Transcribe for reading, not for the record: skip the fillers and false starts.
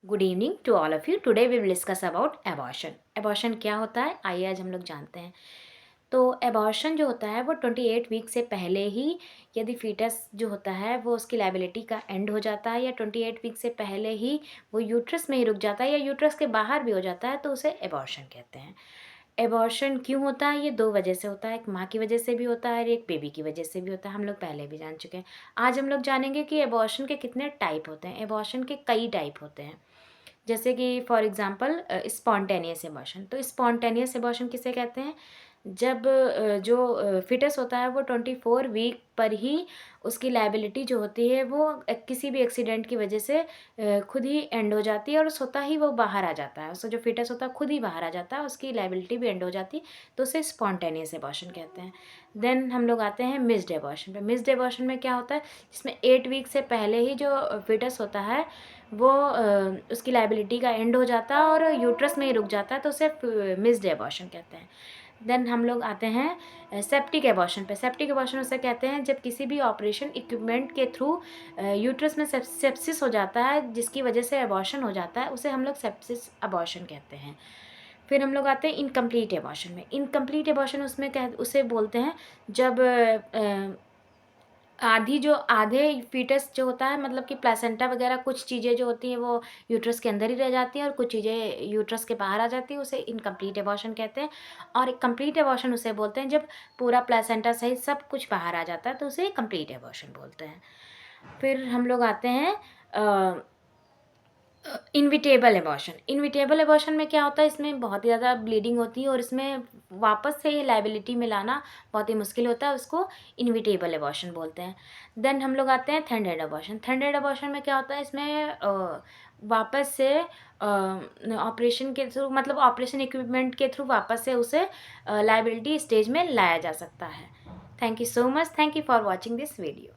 Good evening to all of you. Today we will discuss about abortion. Abortion क्या होता है, आइए आज हम लोग जानते हैं। तो एबॉर्शन जो होता है वो 28 वीक से पहले ही, यदि फीटस जो होता है वो उसकी लायबिलिटी का एंड हो जाता है या 28 वीक से पहले ही वो यूट्रस में ही रुक जाता है या यूट्रस के बाहर भी हो जाता है, तो उसे एबॉर्शन कहते हैं। एबॉर्शन क्यों होता है? ये दो वजह से होता है, एक माँ की वजह से भी होता है और एक बेबी की वजह से भी होता है। हम लोग पहले भी जान चुके हैं। आज हम लोग जानेंगे कि एबॉर्शन के कितने टाइप होते हैं। एबॉर्शन के कई टाइप होते हैं, जैसे कि फॉर एग्ज़ाम्पल स्पॉन्टेनियस एबॉर्शन। तो स्पॉन्टेनियस एबॉर्शन किसे कहते हैं? जब जो फिटस होता है वो 24 वीक पर ही उसकी लायबिलिटी जो होती है वो किसी भी एक्सीडेंट की वजह से खुद ही एंड हो जाती है और स्वतः ही वो बाहर आ जाता है। उसका जो फिटस होता है खुद ही बाहर आ जाता है, उसकी लायबिलिटी भी एंड हो जाती है, तो उसे स्पॉन्टेनियस एबॉर्शन कहते हैं। देन हम लोग आते हैं मिस्ड एबॉर्शन पे। मिस्ड एबॉर्शन में क्या होता है, जिसमें 8 वीक से पहले ही जो फिटस होता है वो उसकी लायबिलिटी का एंड हो जाता है और यूट्रस में ही रुक जाता है, तो उसे मिस्ड एबॉर्शन कहते हैं। देन हम लोग आते हैं सेप्टिक एबॉर्शन पे। सेप्टिक एबॉर्शन उसे कहते हैं जब किसी भी ऑपरेशन इक्विपमेंट के थ्रू यूट्रस में सेप्सिस हो जाता है, जिसकी वजह से एबॉर्शन हो जाता है, उसे हम लोग सेप्सिस एबॉर्शन कहते हैं। फिर हम लोग आते हैं इनकम्प्लीट एबॉर्शन में। इनकम्प्लीट एबॉर्शन उसमें उसे बोलते हैं जब आधे फीटस जो होता है, मतलब कि प्लेसेंटा वगैरह कुछ चीज़ें जो होती हैं वो यूट्रस के अंदर ही रह जाती हैं और कुछ चीज़ें यूट्रस के बाहर आ जाती हैं, उसे इनकम्प्लीट एबॉर्शन कहते हैं। और कंप्लीट एबॉर्शन उसे बोलते हैं जब पूरा प्लेसेंटा सहित सब कुछ बाहर आ जाता है, तो उसे कंप्लीट एबॉर्शन बोलते हैं। फिर हम लोग आते हैं इनविटेबल एबॉर्शन। इनविटेबल एबॉर्शन में क्या होता है, इसमें बहुत ही ज़्यादा ब्लीडिंग होती है और इसमें वापस से ये लायबिलिटी में लाना बहुत ही मुश्किल होता है, उसको इनविटेबल एबॉर्शन बोलते हैं। देन हम लोग आते हैं थंडेड एबॉर्शन। थंडेड एबॉर्शन में क्या होता है, इसमें वापस से ऑपरेशन के थ्रू, मतलब ऑपरेशन इक्विपमेंट के थ्रू वापस से उसे लायबिलिटी स्टेज में लाया जा सकता है। Thank you so much. Thank you for watching this video.